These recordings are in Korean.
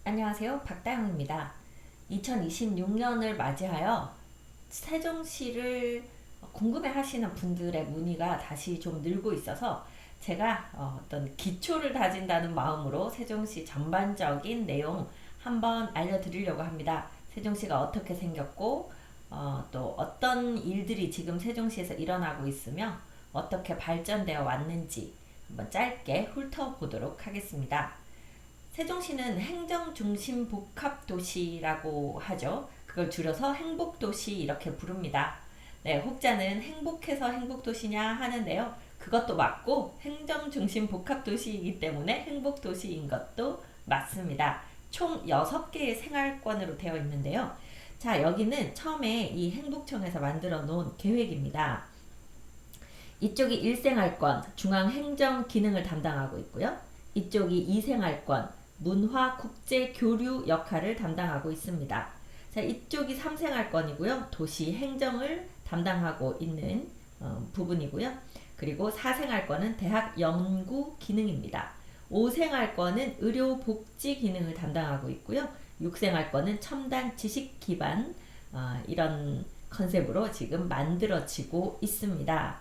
안녕하세요. 박다영입니다. 2026년을 맞이하여 세종시를 궁금해 하시는 분들의 문의가 다시 좀 늘고 있어서 제가 어떤 기초를 다진다는 마음으로 세종시 전반적인 내용 한번 알려드리려고 합니다. 세종시가 어떻게 생겼고 또 어떤 일들이 지금 세종시에서 일어나고 있으며 어떻게 발전되어 왔는지 한번 짧게 훑어보도록 하겠습니다. 세종시는 행정중심 복합도시라고 하죠. 그걸 줄여서 행복도시 이렇게 부릅니다. 네, 혹자는 행복해서 행복도시냐 하는데요. 그것도 맞고 행정중심 복합도시이기 때문에 행복도시인 것도 맞습니다. 총 6개의 생활권으로 되어 있는데요. 자, 여기는 처음에 이 행복청에서 만들어 놓은 계획입니다. 이쪽이 1생활권, 중앙행정 기능을 담당하고 있고요. 이쪽이 2생활권, 문화, 국제, 교류 역할을 담당하고 있습니다. 자, 이쪽이 3생활권이고요. 도시 행정을 담당하고 있는 부분이고요. 그리고 4생활권은 대학 연구 기능입니다. 5생활권은 의료 복지 기능을 담당하고 있고요. 6생활권은 첨단 지식 기반 이런 컨셉으로 지금 만들어지고 있습니다.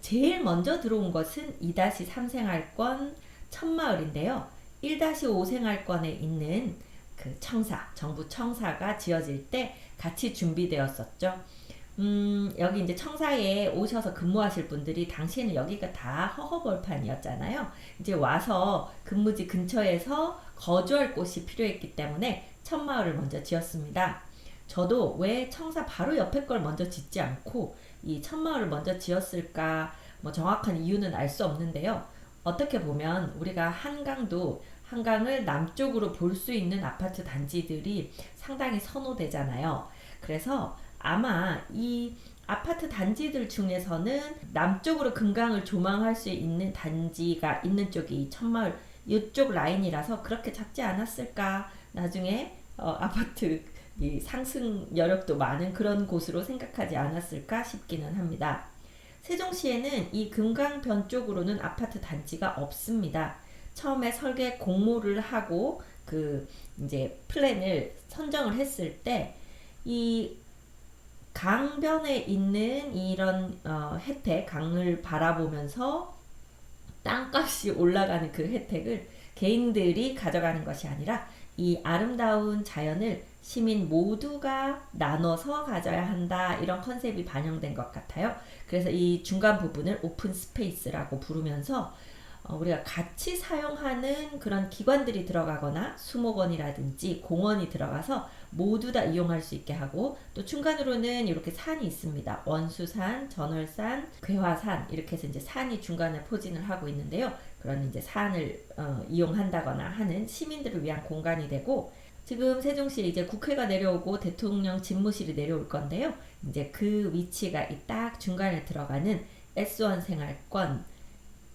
제일 먼저 들어온 것은 2-3생활권 천마을인데요. 1-5생활권에 있는 그 청사, 정부 청사가 지어질 때 같이 준비되었었죠. 여기 이제 청사에 오셔서 근무하실 분들이 당시에는 여기가 다 허허벌판이었잖아요. 이제 와서 근무지 근처에서 거주할 곳이 필요했기 때문에 천마을을 먼저 지었습니다. 저도 왜 청사 바로 옆에 걸 먼저 짓지 않고 이 천마을을 먼저 지었을까 뭐 정확한 이유는 알 수 없는데요. 어떻게 보면 우리가 한강을 남쪽으로 볼 수 있는 아파트 단지들이 상당히 선호되잖아요. 그래서 아마 이 아파트 단지들 중에서는 남쪽으로 금강을 조망할 수 있는 단지가 있는 쪽이 천마을 이쪽 라인이라서 그렇게 잡지 않았을까. 나중에 아파트 이 상승 여력도 많은 그런 곳으로 생각하지 않았을까 싶기는 합니다. 세종시에는 이 금강변 쪽으로는 아파트 단지가 없습니다. 처음에 설계 공모를 하고 그 이제 플랜을 선정을 했을 때 이 강변에 있는 이런 혜택, 강을 바라보면서 땅값이 올라가는 그 혜택을 개인들이 가져가는 것이 아니라 이 아름다운 자연을 시민 모두가 나눠서 가져야 한다 이런 컨셉이 반영된 것 같아요. 그래서 이 중간 부분을 오픈 스페이스라고 부르면서 우리가 같이 사용하는 그런 기관들이 들어가거나 수목원이라든지 공원이 들어가서 모두 다 이용할 수 있게 하고 또 중간으로는 이렇게 산이 있습니다. 원수산, 전월산, 괴화산 이렇게 해서 이제 산이 중간에 포진을 하고 있는데요. 그런 이제 산을 이용한다거나 하는 시민들을 위한 공간이 되고 지금 세종시에 이제 국회가 내려오고 대통령 집무실이 내려올 건데요. 이제 그 위치가 이 딱 중간에 들어가는 S1 생활권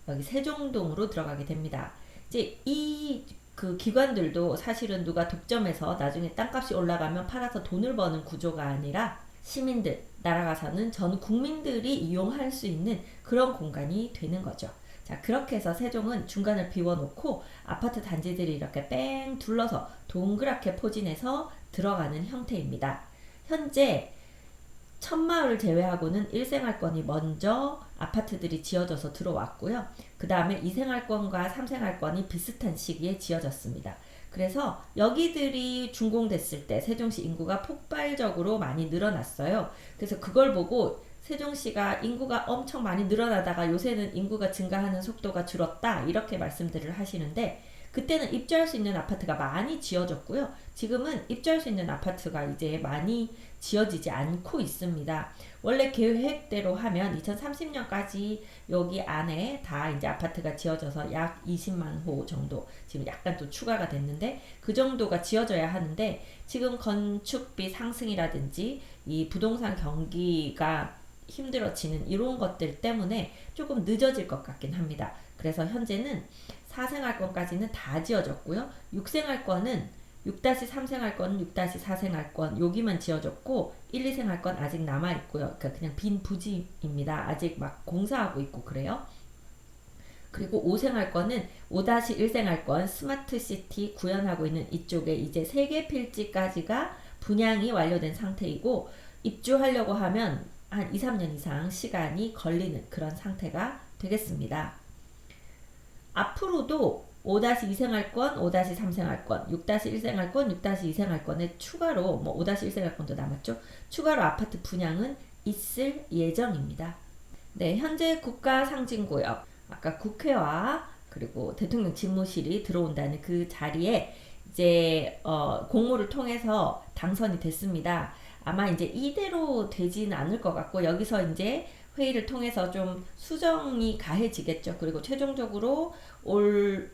여기 세종동으로 들어가게 됩니다. 이제 이 그 기관들도 사실은 누가 독점해서 나중에 땅값이 올라가면 팔아서 돈을 버는 구조가 아니라 시민들, 나라가 사는 전 국민들이 이용할 수 있는 그런 공간이 되는 거죠. 자, 그렇게 해서 세종은 중간을 비워놓고 아파트 단지들이 이렇게 뺑 둘러서 동그랗게 포진해서 들어가는 형태입니다. 현재 천마을을 제외하고는 1생활권이 먼저 아파트들이 지어져서 들어왔고요. 그 다음에 2생활권과 3생활권이 비슷한 시기에 지어졌습니다. 그래서 여기들이 준공됐을 때 세종시 인구가 폭발적으로 많이 늘어났어요. 그래서 그걸 보고 세종시가 인구가 엄청 많이 늘어나다가 요새는 인구가 증가하는 속도가 줄었다 이렇게 말씀들을 하시는데 그때는 입주할 수 있는 아파트가 많이 지어졌고요. 지금은 입주할 수 있는 아파트가 이제 많이 지어지지 않고 있습니다. 원래 계획대로 하면 2030년까지 여기 안에 다 이제 아파트가 지어져서 약 20만 호 정도 지금 약간 또 추가가 됐는데 그 정도가 지어져야 하는데 지금 건축비 상승이라든지 이 부동산 경기가 힘들어지는 이런 것들 때문에 조금 늦어질 것 같긴 합니다. 그래서 현재는 4생활권까지는 다 지어졌고요. 6생활권은 6-3생활권, 6-4생활권 여기만 지어졌고 1, 2생활권 아직 남아있고요. 그러니까 그냥 빈 부지입니다. 아직 막 공사하고 있고 그래요. 그리고 5생활권은 5-1생활권 스마트시티 구현하고 있는 이쪽에 이제 3개 필지까지가 분양이 완료된 상태이고, 입주하려고 하면 한 2-3년 이상 시간이 걸리는 그런 상태가 되겠습니다. 앞으로도 5-2생활권, 5-3생활권, 6-1생활권, 6-2생활권에 추가로 5-1생활권도 남았죠. 추가로 아파트 분양은 있을 예정입니다. 네, 현재 국가상징구역, 아까 국회와 그리고 대통령 집무실이 들어온다는 그 자리에 이제 공모를 통해서 당선이 됐습니다. 아마 이제 이대로 되지는 않을 것 같고, 여기서 이제 회의를 통해서 좀 수정이 가해지겠죠. 그리고 최종적으로 올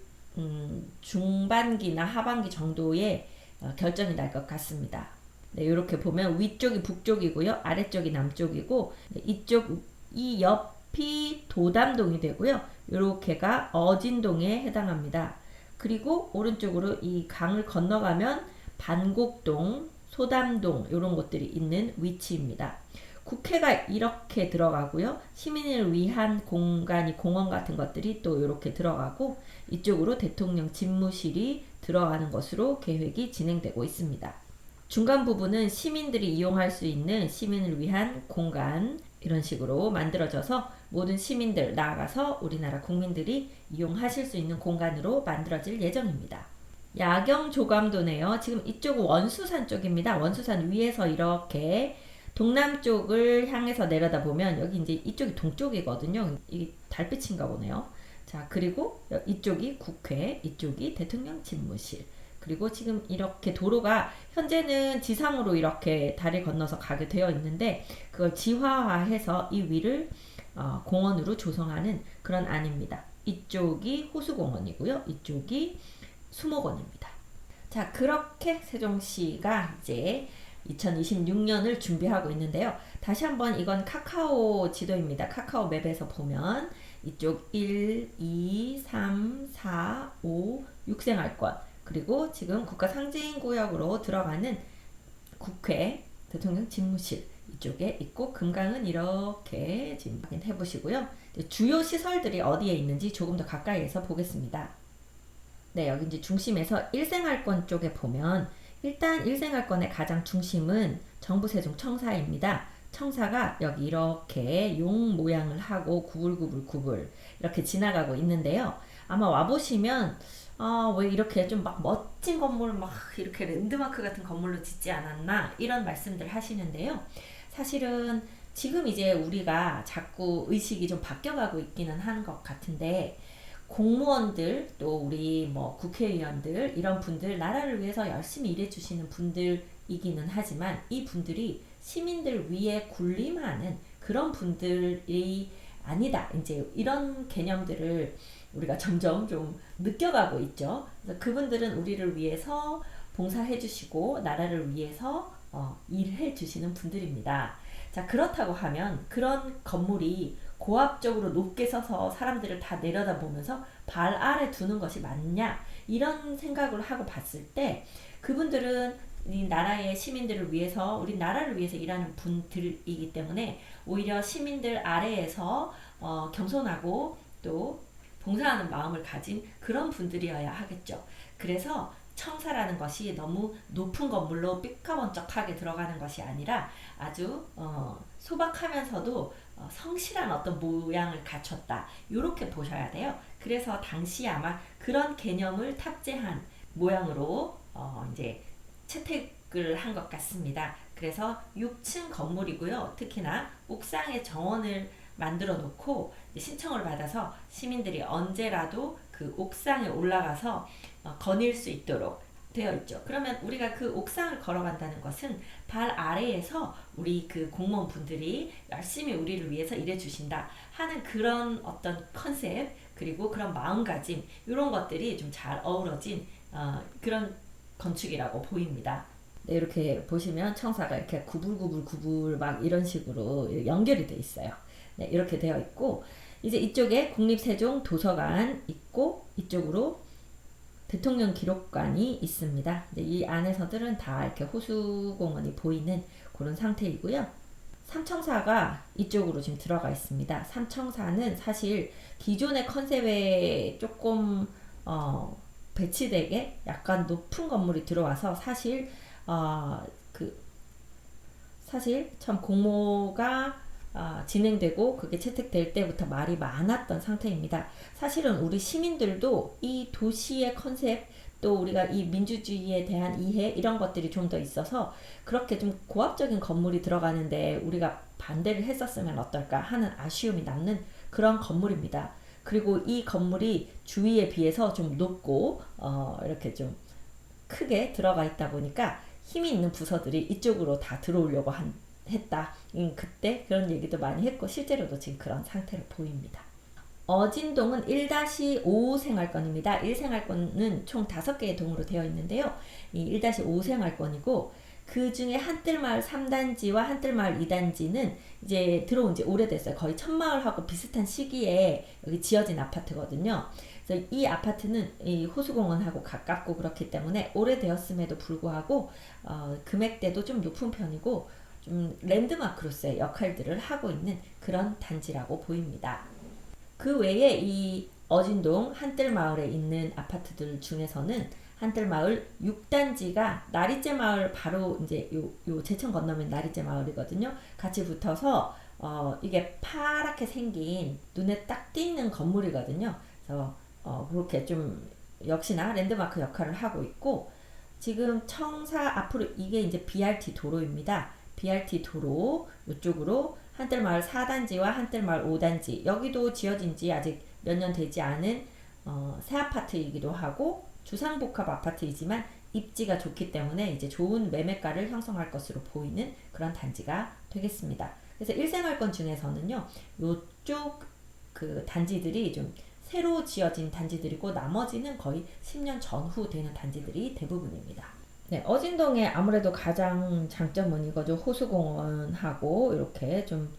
중반기나 하반기 정도에 결정이 날 것 같습니다. 네, 이렇게 보면 위쪽이 북쪽이고요, 아래쪽이 남쪽이고, 이쪽 이 옆이 도담동이 되고요, 이렇게가 어진동에 해당합니다. 그리고 오른쪽으로 이 강을 건너가면 반곡동, 소담동 이런 곳들이 있는 위치입니다. 국회가 이렇게 들어가고요, 시민을 위한 공간이 공원 같은 것들이 또 이렇게 들어가고, 이쪽으로 대통령 집무실이 들어가는 것으로 계획이 진행되고 있습니다. 중간 부분은 시민들이 이용할 수 있는 시민을 위한 공간, 이런 식으로 만들어져서 모든 시민들, 나아가서 우리나라 국민들이 이용하실 수 있는 공간으로 만들어질 예정입니다. 야경 조감도네요. 지금 이쪽은 원수산 쪽입니다. 원수산 위에서 이렇게 동남쪽을 향해서 내려다보면 여기 이제 이쪽이 동쪽이거든요. 이게 달빛인가 보네요. 자, 그리고 이쪽이 국회, 이쪽이 대통령 집무실. 그리고 지금 이렇게 도로가 현재는 지상으로 이렇게 다리 건너서 가게 되어 있는데, 그걸 지하화해서 이 위를 공원으로 조성하는 그런 안입니다. 이쪽이 호수공원이고요, 이쪽이 수목원입니다. 자, 그렇게 세종시가 이제 2026년을 준비하고 있는데요. 다시 한번 이건 카카오 지도입니다. 카카오 맵에서 보면 이쪽 1, 2, 3, 4, 5, 6생활권, 그리고 지금 국가상징구역으로 들어가는 국회, 대통령 집무실 이쪽에 있고, 금강은 이렇게 지금 확인해 보시고요. 주요 시설들이 어디에 있는지 조금 더 가까이에서 보겠습니다. 네, 여기 이제 중심에서 1생활권 쪽에 보면, 일단 1생활권의 가장 중심은 정부 세종 청사입니다. 청사가 여기 이렇게 용 모양을 하고 구불구불구불 이렇게 지나가고 있는데요. 아마 와보시면 왜 이렇게 좀 막 멋진 건물 막 이렇게 랜드마크 같은 건물로 짓지 않았나, 이런 말씀들 하시는데요. 사실은 지금 이제 우리가 자꾸 의식이 좀 바뀌어가고 있기는 하는 것 같은데, 공무원들, 또 우리 국회의원들, 이런 분들 나라를 위해서 열심히 일해주시는 분들이기는 하지만, 이 분들이 시민들 위해 군림하는 그런 분들이 아니다, 이제 이런 개념들을 우리가 점점 좀 느껴가고 있죠. 그래서 그분들은 우리를 위해서 봉사해 주시고 나라를 위해서 일해 주시는 분들입니다. 자, 그렇다고 하면 그런 건물이 고압적으로 높게 서서 사람들을 다 내려다보면서 발 아래 두는 것이 맞냐, 이런 생각을 하고 봤을 때, 그분들은 이 나라의 시민들을 위해서, 우리 나라를 위해서 일하는 분들이기 때문에 오히려 시민들 아래에서 겸손하고 또 봉사하는 마음을 가진 그런 분들이어야 하겠죠. 그래서 청사라는 것이 너무 높은 건물로 삐까번쩍하게 들어가는 것이 아니라 아주 소박하면서도 성실한 어떤 모양을 갖췄다, 이렇게 보셔야 돼요. 그래서 당시 아마 그런 개념을 탑재한 모양으로 이제 채택을 한 것 같습니다. 그래서 6층 건물이고요. 특히나 옥상에 정원을 만들어 놓고 신청을 받아서 시민들이 언제라도 그 옥상에 올라가서 거닐 수 있도록 되어 있죠. 그러면 우리가 그 옥상을 걸어간다는 것은 발 아래에서 우리 그 공무원분들이 열심히 우리를 위해서 일해 주신다 하는 그런 어떤 컨셉, 그리고 그런 마음가짐, 이런 것들이 좀 잘 어우러진 그런 건축이라고 보입니다. 네, 이렇게 보시면 청사가 이렇게 구불구불구불 막 이런 식으로 연결이 되어 있어요. 네, 이렇게 되어 있고, 이제 이쪽에 국립세종 도서관 있고, 이쪽으로 대통령 기록관이 있습니다. 이 안에서들은 다 이렇게 호수공원이 보이는 그런 상태이고요. 삼청사가 이쪽으로 지금 들어가 있습니다. 삼청사는 사실 기존의 컨셉에 조금 배치되게 약간 높은 건물이 들어와서 사실 어, 그 사실 참 공모가 진행되고 그게 채택될 때부터 말이 많았던 상태입니다. 사실은 우리 시민들도 이 도시의 컨셉 또 우리가 이 민주주의에 대한 이해 이런 것들이 좀 더 있어서 그렇게 좀 고압적인 건물이 들어가는데 우리가 반대를 했었으면 어떨까 하는 아쉬움이 남는 그런 건물입니다. 그리고 이 건물이 주위에 비해서 좀 높고 이렇게 좀 크게 들어가 있다 보니까 힘이 있는 부서들이 이쪽으로 다 들어오려고 했다. 그때 그런 얘기도 많이 했고 실제로도 지금 그런 상태로 보입니다. 어진동은 1-5 생활권입니다. 1생활권은 총 5개의 동으로 되어 있는데요. 이 1-5 생활권이고 그 중에 한뜰마을 3단지와 한뜰마을 2단지는 이제 들어온 지 오래됐어요. 거의 천마을하고 비슷한 시기에 여기 지어진 아파트거든요. 그래서 이 아파트는 이 호수공원하고 가깝고 그렇기 때문에 오래되었음에도 불구하고 금액대도 좀 높은 편이고 좀 랜드마크로서의 역할들을 하고 있는 그런 단지라고 보입니다. 그 외에 이 어진동 한뜰마을에 있는 아파트들 중에서는 한뜰마을 6단지가 나리째 마을 바로 이제 요 제천 건너면 나리째 마을이거든요. 같이 붙어서 이게 파랗게 생긴 눈에 딱 띄는 건물이거든요. 그래서 그렇게 좀 역시나 랜드마크 역할을 하고 있고 지금 청사 앞으로 이게 이제 BRT 도로입니다. BRT 도로 이쪽으로 한뜰마을 4단지와 한뜰마을 5단지 여기도 지어진 지 아직 몇 년 되지 않은 새 아파트이기도 하고 주상복합 아파트이지만 입지가 좋기 때문에 이제 좋은 매매가를 형성할 것으로 보이는 그런 단지가 되겠습니다. 그래서 1생활권 중에서는요, 요쪽 그 단지들이 좀 새로 지어진 단지들이고 나머지는 거의 10년 전후 되는 단지들이 대부분입니다. 네, 어진동의 아무래도 가장 장점은 이거죠. 호수공원하고 이렇게 좀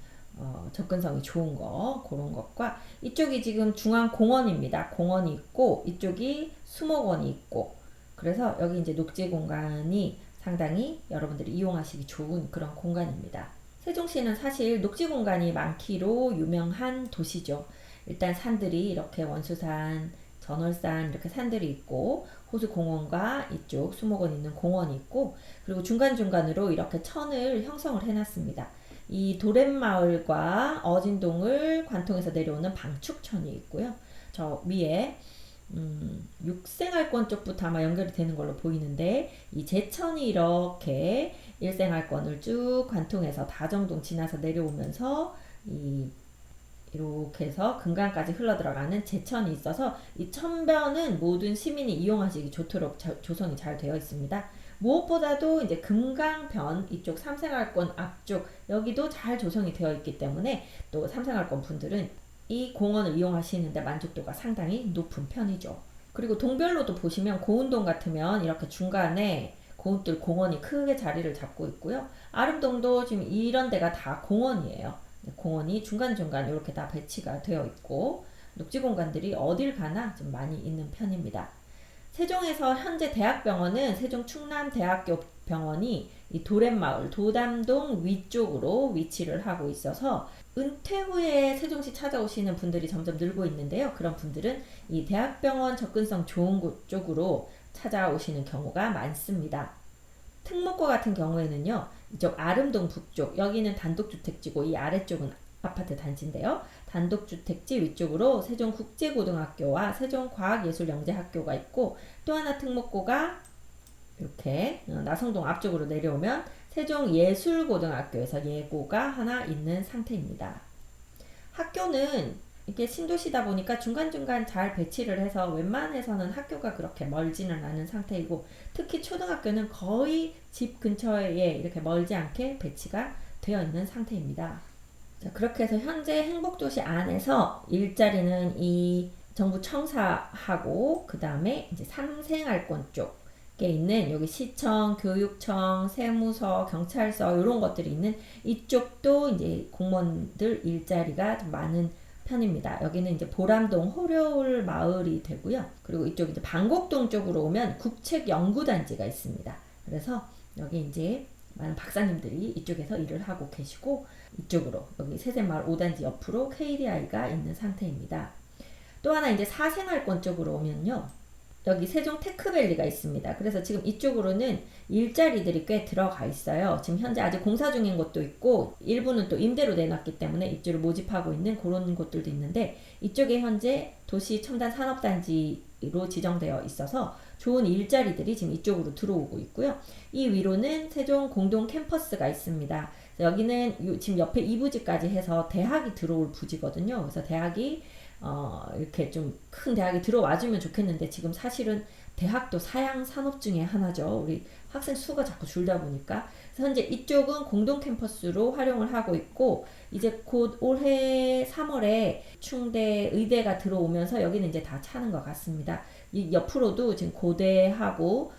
접근성이 좋은 거 그런 것과 이쪽이 지금 중앙공원입니다. 공원이 있고 이쪽이 수목원이 있고 그래서 여기 이제 녹지 공간이 상당히 여러분들이 이용하시기 좋은 그런 공간입니다. 세종시는 사실 녹지 공간이 많기로 유명한 도시죠. 일단 산들이 이렇게 원수산, 전월산 이렇게 산들이 있고 호수공원과 이쪽 수목원 있는 공원이 있고 그리고 중간중간으로 이렇게 천을 형성을 해놨습니다. 이 도렛마을과 어진동을 관통해서 내려오는 방축천이 있고요. 저 위에 6생활권 쪽부터 아마 연결이 되는 걸로 보이는데 이 제천이 이렇게 1생활권을 쭉 관통해서 다정동 지나서 내려오면서 이렇게 해서 금강까지 흘러들어가는 제천이 있어서 이 천변은 모든 시민이 이용하시기 좋도록 조성이 잘 되어 있습니다. 무엇보다도 이제 금강변 이쪽 3생활권 앞쪽 여기도 잘 조성이 되어 있기 때문에 또 3생활권 분들은 이 공원을 이용하시는데 만족도가 상당히 높은 편이죠. 그리고 동별로도 보시면 고운동 같으면 이렇게 중간에 고운들 공원이 크게 자리를 잡고 있고요. 아름동도 지금 이런 데가 다 공원이에요. 공원이 중간중간 이렇게 다 배치가 되어 있고 녹지 공간들이 어딜 가나 좀 많이 있는 편입니다. 세종에서 현재 대학병원은 세종 충남대학교 병원이 이 도렛마을 도담동 위쪽으로 위치를 하고 있어서 은퇴 후에 세종시 찾아오시는 분들이 점점 늘고 있는데요. 그런 분들은 이 대학병원 접근성 좋은 곳 쪽으로 찾아오시는 경우가 많습니다. 특목고 같은 경우에는요. 이쪽 아름동 북쪽 여기는 단독주택지고 이 아래쪽은 아파트 단지인데요. 단독주택지 위쪽으로 세종국제고등학교와 세종과학예술영재학교가 있고 또 하나 특목고가 이렇게 나성동 앞쪽으로 내려오면 세종예술고등학교에서 예고가 하나 있는 상태입니다. 학교는 이게 신도시다 보니까 중간중간 잘 배치를 해서 웬만해서는 학교가 그렇게 멀지는 않은 상태이고 특히 초등학교는 거의 집 근처에 이렇게 멀지 않게 배치가 되어 있는 상태입니다. 자, 그렇게 해서 현재 행복도시 안에서 일자리는 이 정부 청사하고 그 다음에 이제 3생활권 쪽에 있는 여기 시청, 교육청, 세무서, 경찰서 이런 것들이 있는 이쪽도 이제 공무원들 일자리가 좀 많은 편입니다. 여기는 이제 보람동 호려울 마을이 되고요. 그리고 이쪽 이제 방곡동 쪽으로 오면 국책연구단지가 있습니다. 그래서 여기 이제 많은 박사님들이 이쪽에서 일을 하고 계시고, 이쪽으로 여기 세샘마을 5단지 옆으로 KDI가 있는 상태입니다. 또 하나 이제 사생활권 쪽으로 오면요, 여기 세종 테크밸리가 있습니다. 그래서 지금 이쪽으로는 일자리들이 꽤 들어가 있어요. 지금 현재 아직 공사 중인 곳도 있고, 일부는 또 임대로 내놨기 때문에 입주를 모집하고 있는 그런 곳들도 있는데, 이쪽에 현재 도시 첨단 산업단지로 지정되어 있어서 좋은 일자리들이 지금 이쪽으로 들어오고 있고요. 이 위로는 세종 공동 캠퍼스가 있습니다. 여기는 지금 옆에 2부지까지 해서 대학이 들어올 부지거든요. 그래서 대학이 이렇게 좀 큰 대학이 들어와주면 좋겠는데, 지금 사실은 대학도 사양 산업 중에 하나죠. 우리 학생 수가 자꾸 줄다 보니까. 그래서 현재 이쪽은 공동 캠퍼스로 활용을 하고 있고, 이제 곧 올해 3월에 충대 의대가 들어오면서 여기는 이제 다 차는 것 같습니다. 이 옆으로도 지금 고대하고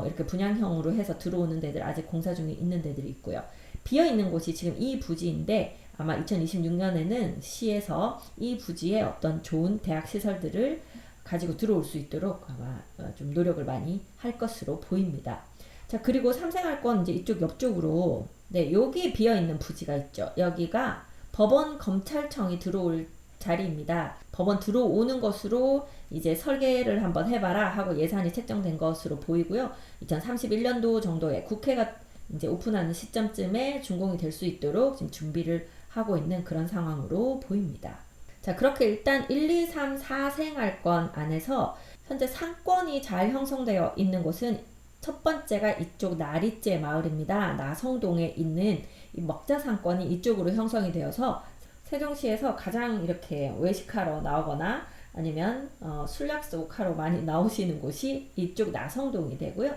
이렇게 분양형으로 해서 들어오는 데들, 아직 공사 중에 있는 데들이 있고요. 비어 있는 곳이 지금 이 부지인데, 아마 2026년에는 시에서 이 부지에 어떤 좋은 대학 시설들을 가지고 들어올 수 있도록 아마 좀 노력을 많이 할 것으로 보입니다. 자, 그리고 삼생활권 이제 이쪽 옆쪽으로, 네, 여기 비어 있는 부지가 있죠. 여기가 법원 검찰청이 들어올 자리입니다. 법원 들어오는 것으로 이제 설계를 한번 해봐라 하고 예산이 책정된 것으로 보이고요. 2031년도 정도에 국회가 이제 오픈하는 시점쯤에 준공이 될 수 있도록 지금 준비를 하고 있는 그런 상황으로 보입니다. 자, 그렇게 일단 1, 2, 3, 4생활권 안에서 현재 상권이 잘 형성되어 있는 곳은 첫 번째가 이쪽 나리째 마을입니다. 나성동에 있는 이 먹자 상권이 이쪽으로 형성이 되어서 세종시에서 가장 이렇게 외식하러 나오거나 아니면 술 약속하러 많이 나오시는 곳이 이쪽 나성동이 되고요.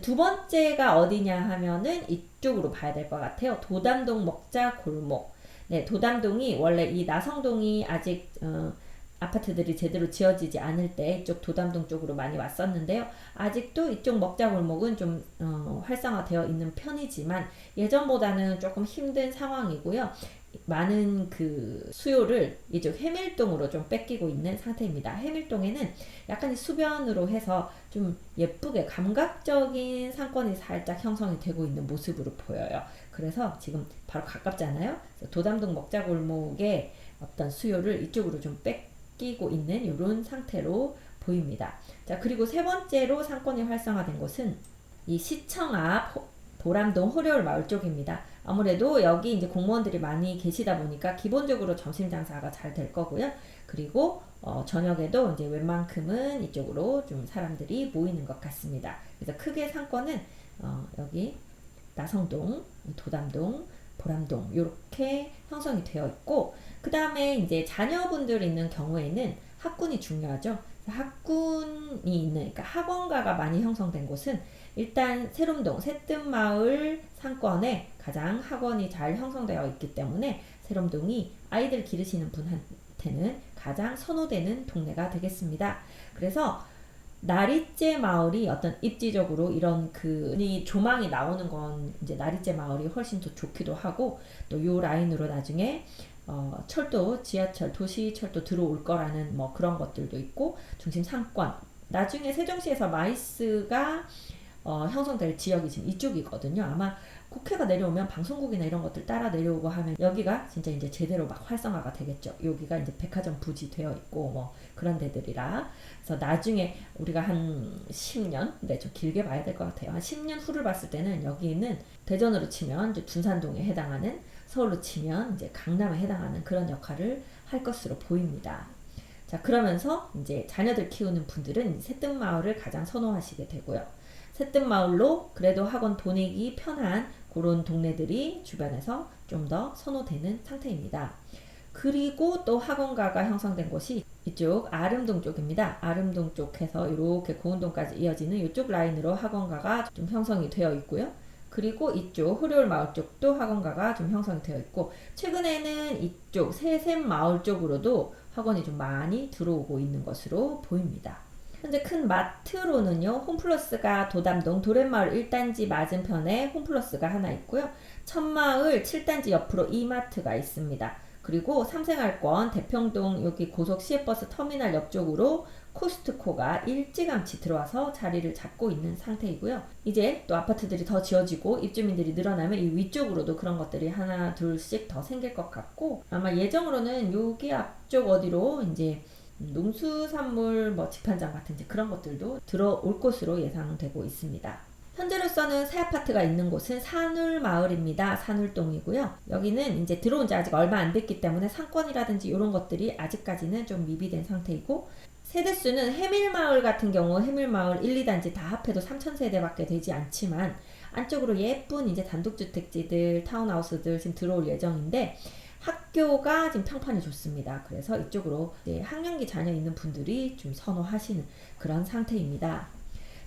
두 번째가 어디냐 하면은 이쪽으로 봐야 될 것 같아요. 도담동 먹자 골목. 네, 도담동이 원래 이 나성동이 아직 아파트들이 제대로 지어지지 않을 때 이쪽 도담동 쪽으로 많이 왔었는데요. 아직도 이쪽 먹자 골목은 좀 활성화되어 있는 편이지만 예전보다는 조금 힘든 상황이고요. 많은 그 수요를 이쪽 해밀동으로 좀 뺏기고 있는 상태입니다. 해밀동에는 약간 수변으로 해서 좀 예쁘게 감각적인 상권이 살짝 형성이 되고 있는 모습으로 보여요. 그래서 지금 바로 가깝잖아요. 도담동 먹자골목의 어떤 수요를 이쪽으로 좀 뺏기고 있는 이런 상태로 보입니다. 자, 그리고 세 번째로 상권이 활성화된 곳은 이 시청 앞 보람동 호려울 마을 쪽입니다. 아무래도 여기 이제 공무원들이 많이 계시다 보니까 기본적으로 점심 장사가 잘 될 거고요. 그리고 저녁에도 이제 웬만큼은 이쪽으로 좀 사람들이 모이는 것 같습니다. 그래서 크게 상권은 여기 나성동, 도담동, 보람동 이렇게 형성이 되어 있고, 그 다음에 이제 자녀분들 있는 경우에는 학군이 중요하죠. 학군이 있는, 그러니까 학원가가 많이 형성된 곳은 일단 세롬동 새뜸마을 상권에 가장 학원이 잘 형성되어 있기 때문에 세롬동이 아이들 기르시는 분한테는 가장 선호되는 동네가 되겠습니다. 그래서 나리째 마을이 어떤 입지적으로 이런 이 조망이 나오는 건 이제 나리째 마을이 훨씬 더 좋기도 하고, 또 요 라인으로 나중에 철도, 지하철, 도시철도 들어올 거라는 뭐 그런 것들도 있고, 중심 상권, 나중에 세종시에서 마이스가 형성될 지역이 지금 이쪽이거든요. 아마 국회가 내려오면 방송국이나 이런 것들 따라 내려오고 하면 여기가 진짜 이제 제대로 막 활성화가 되겠죠. 여기가 이제 백화점 부지 되어 있고 뭐 그런 데들이라. 그래서 나중에 우리가 한 10년, 네, 좀 길게 봐야 될 것 같아요. 한 10년 후를 봤을 때는 여기는 대전으로 치면 이제 둔산동에 해당하는, 서울로 치면 이제 강남에 해당하는 그런 역할을 할 것으로 보입니다. 자, 그러면서 이제 자녀들 키우는 분들은 새뜸마을을 가장 선호하시게 되고요. 새뜸마을로 그래도 학원 보내기 편한 그런 동네들이 주변에서 좀 더 선호되는 상태입니다. 그리고 또 학원가가 형성된 곳이 이쪽 아름동 쪽입니다. 아름동 쪽에서 이렇게 고운동까지 이어지는 이쪽 라인으로 학원가가 좀 형성이 되어 있고요. 그리고 이쪽 호려울 마을 쪽도 학원가가 좀 형성이 되어 있고, 최근에는 이쪽 세샘 마을 쪽으로도 학원이 좀 많이 들어오고 있는 것으로 보입니다. 현재 큰 마트로는요, 홈플러스가 도담동 도련마을 1단지 맞은편에 홈플러스가 하나 있고요. 천마을 7단지 옆으로 이마트가 있습니다. 그리고 삼생활권 대평동 여기 고속 시외버스 터미널 옆쪽으로 코스트코가 일찌감치 들어와서 자리를 잡고 있는 상태이고요. 이제 또 아파트들이 더 지어지고 입주민들이 늘어나면 이 위쪽으로도 그런 것들이 하나 둘씩 더 생길 것 같고, 아마 예정으로는 여기 앞쪽 어디로 이제 농수산물 뭐 집현장 같은 이제 그런 것들도 들어올 것으로 예상되고 있습니다. 현재로서는 새 아파트가 있는 곳은 산울마을입니다. 산울동이고요. 여기는 이제 들어온 지 아직 얼마 안 됐기 때문에 상권이라든지 이런 것들이 아직까지는 좀 미비된 상태이고, 세대수는 해밀마을 같은 경우 해밀마을 1, 2단지 다 합해도 3,000세대밖에 되지 않지만 안쪽으로 예쁜 이제 단독주택지들, 타운하우스들 지금 들어올 예정인데, 학교가 지금 평판이 좋습니다. 그래서 이쪽으로 이제 학령기 자녀 있는 분들이 좀 선호하시는 그런 상태입니다.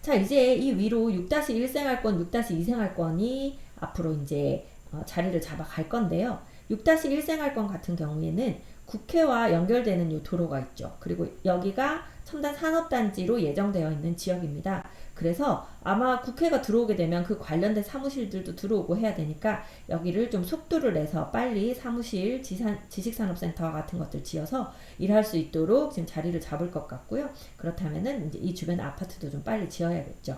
자, 이제 이 위로 6-1 생활권, 6-2 생활권이 앞으로 이제 자리를 잡아갈 건데요. 6-1 생활권 같은 경우에는 국회와 연결되는 이 도로가 있죠. 그리고 여기가 첨단 산업단지로 예정되어 있는 지역입니다. 그래서 아마 국회가 들어오게 되면 그 관련된 사무실들도 들어오고 해야 되니까 여기를 좀 속도를 내서 빨리 사무실, 지식산업센터 같은 것들 지어서 일할 수 있도록 지금 자리를 잡을 것 같고요. 그렇다면은 이제 이 주변 아파트도 좀 빨리 지어야겠죠.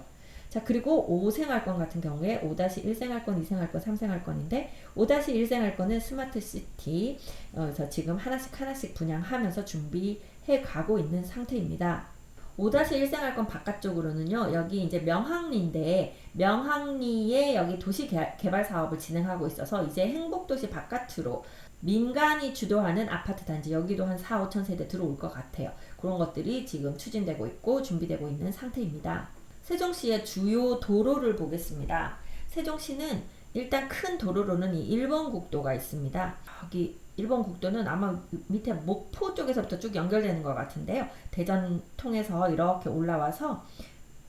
자, 그리고 5생활권 같은 경우에 5-1 생활권, 2 생활권, 3 생활권인데 5-1 생활권은 스마트시티, 그래서 지금 하나씩 분양하면서 준비해 가고 있는 상태입니다. 5-1 생활권 바깥쪽으로는요, 여기 이제 명항리인데, 명항리에 여기 도시 개발 사업을 진행하고 있어서 이제 행복도시 바깥으로 민간이 주도하는 아파트 단지, 여기도 한 4-5천 세대 들어올 것 같아요. 그런 것들이 지금 추진되고 있고 준비되고 있는 상태입니다. 세종시의 주요 도로를 보겠습니다. 세종시는 일단 큰 도로로는 이 1번 국도가 있습니다. 여기 1번 국도는 아마 밑에 목포 쪽에서부터 쭉 연결되는 것 같은데요. 대전 통해서 이렇게 올라와서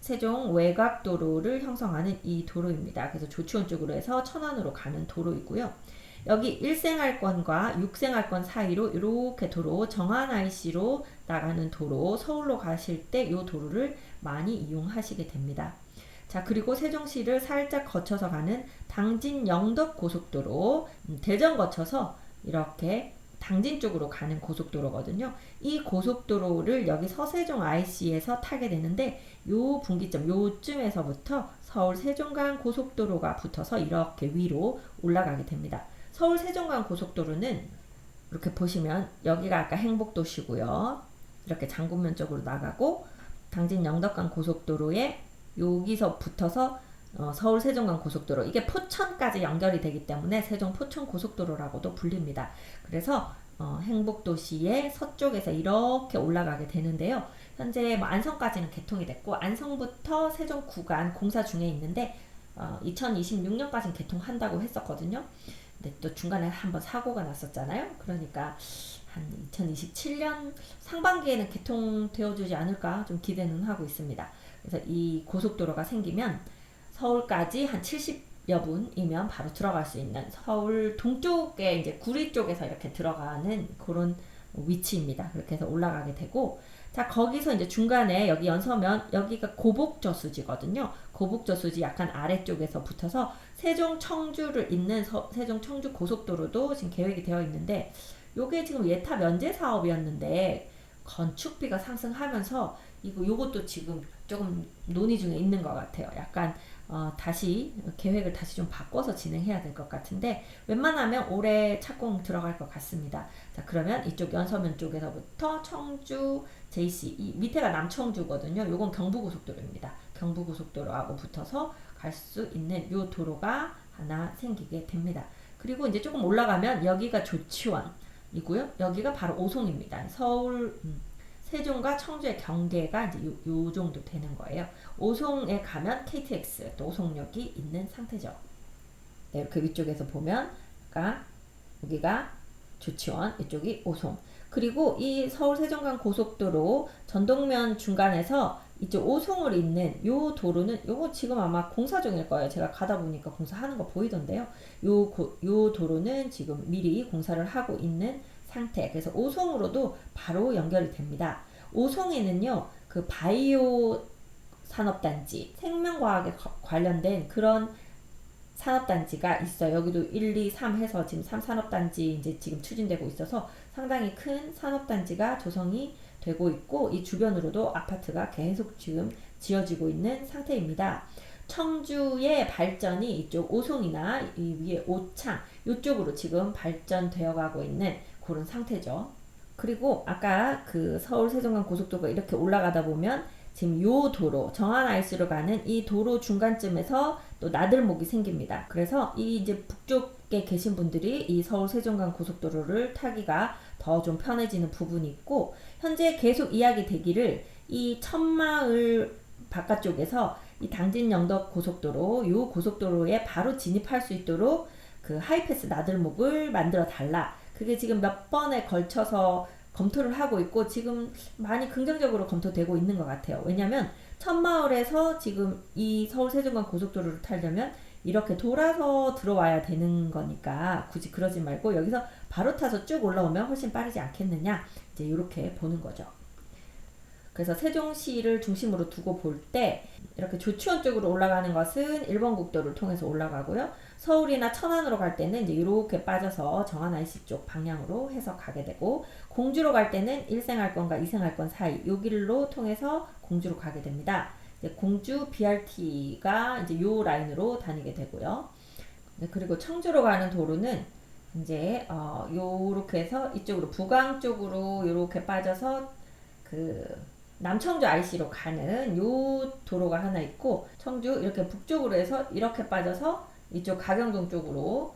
세종 외곽도로를 형성하는 이 도로입니다. 그래서 조치원 쪽으로 해서 천안으로 가는 도로이고요. 여기 1생활권과 6생활권 사이로 이렇게 도로, 정안 IC로 나가는 도로, 서울로 가실 때 이 도로를 많이 이용하시게 됩니다. 자, 그리고 세종시를 살짝 거쳐서 가는 당진 영덕 고속도로, 대전 거쳐서 이렇게 당진 쪽으로 가는 고속도로거든요. 이 고속도로를 여기 서세종 IC에서 타게 되는데, 요 분기점 요쯤에서부터 서울 세종간 고속도로가 붙어서 이렇게 위로 올라가게 됩니다. 서울 세종간 고속도로는 이렇게 보시면 여기가 아까 행복도시고요. 이렇게 장군면 쪽으로 나가고, 당진 영덕간 고속도로에 여기서 붙어서 서울 세종간 고속도로, 이게 포천까지 연결이 되기 때문에 세종 포천 고속도로라고도 불립니다. 그래서 행복도시의 서쪽에서 이렇게 올라가게 되는데요. 현재 뭐 안성까지는 개통이 됐고, 안성부터 세종 구간 공사 중에 있는데 2026년까지는 개통한다고 했었거든요. 근데 또 중간에 한번 사고가 났었잖아요. 그러니까 한 2027년 상반기에는 개통되어주지 않을까 좀 기대는 하고 있습니다. 그래서 이 고속도로가 생기면 서울까지 한 70여 분이면 바로 들어갈 수 있는, 서울 동쪽에 이제 구리 쪽에서 이렇게 들어가는 그런 위치입니다. 그렇게 해서 올라가게 되고, 자, 거기서 이제 중간에 여기 연서면 여기가 고복저수지거든요. 고복저수지 약간 아래쪽에서 붙어서 세종 청주를 잇는 세종 청주 고속도로도 지금 계획이 되어 있는데, 요게 지금 예타 면제 사업이었는데 건축비가 상승하면서 요것도 지금 조금 논의 중에 있는 것 같아요. 약간 다시 계획을 다시 좀 바꿔서 진행해야 될 것 같은데, 웬만하면 올해 착공 들어갈 것 같습니다. 자, 그러면 이쪽 연서면 쪽에서부터 청주 JC, 이 밑에가 남청주거든요. 요건 경부고속도로입니다. 경부고속도로하고 붙어서 갈 수 있는 요 도로가 하나 생기게 됩니다. 그리고 이제 조금 올라가면 여기가 조치원이고요. 여기가 바로 오송입니다. 서울 세종과 청주의 경계가 이제 요 정도 되는 거예요. 오송에 가면 KTX 또 오송역이 있는 상태죠. 네, 이렇게 위쪽에서 보면 여기가 조치원, 이쪽이 오송. 그리고 이 서울 세종간 고속도로 전동면 중간에서 이쪽 오송을 잇는 요 도로는 요거 지금 아마 공사 중일 거예요. 제가 가다 보니까 공사하는 거 보이던데요. 요 도로는 지금 미리 공사를 하고 있는 상태. 그래서 오송으로도 바로 연결이 됩니다. 오송에는요, 그 바이오 산업단지, 생명과학에 관련된 그런 산업단지가 있어요. 여기도 1, 2, 3 해서 지금 3산업단지 이제 지금 추진되고 있어서 상당히 큰 산업단지가 조성이 되고 있고, 이 주변으로도 아파트가 계속 지금 지어지고 있는 상태입니다. 청주의 발전이 이쪽 오송이나 이 위에 오창 이쪽으로 지금 발전되어 가고 있는 그런 상태죠. 그리고 아까 그 서울 세종간 고속도로가 이렇게 올라가다 보면 지금 요 도로 정안 IC로 가는 이 도로 중간쯤에서 또 나들목이 생깁니다. 그래서 이 이제 북쪽에 계신 분들이 이 서울 세종간 고속도로를 타기가 더 좀 편해지는 부분이 있고, 현재 계속 이야기 되기를 이 천마을 바깥쪽에서 이 당진 영덕 고속도로 요 고속도로에 바로 진입할 수 있도록 그 하이패스 나들목을 만들어 달라. 그게 지금 몇 번에 걸쳐서 검토를 하고 있고 지금 많이 긍정적으로 검토되고 있는 것 같아요. 왜냐면 천마을에서 지금 이 서울 세종간 고속도로를 타려면 이렇게 돌아서 들어와야 되는 거니까 굳이 그러지 말고 여기서 바로 타서 쭉 올라오면 훨씬 빠르지 않겠느냐, 이제 이렇게 보는 거죠. 그래서 세종시를 중심으로 두고 볼 때 이렇게 조치원 쪽으로 올라가는 것은 1번 국도를 통해서 올라가고요. 서울이나 천안으로 갈 때는 이제 이렇게 빠져서 정안 IC 쪽 방향으로 해서 가게 되고, 공주로 갈 때는 1생활권과 2생활권 사이 요 길로 통해서 공주로 가게 됩니다. 이제 공주 BRT가 이제 요 라인으로 다니게 되고요. 그리고 청주로 가는 도로는 이제 요렇게 해서 이쪽으로 부강 쪽으로 요렇게 빠져서 그 남청주 IC로 가는 요 도로가 하나 있고, 청주 이렇게 북쪽으로 해서 이렇게 빠져서 이쪽 가경동 쪽으로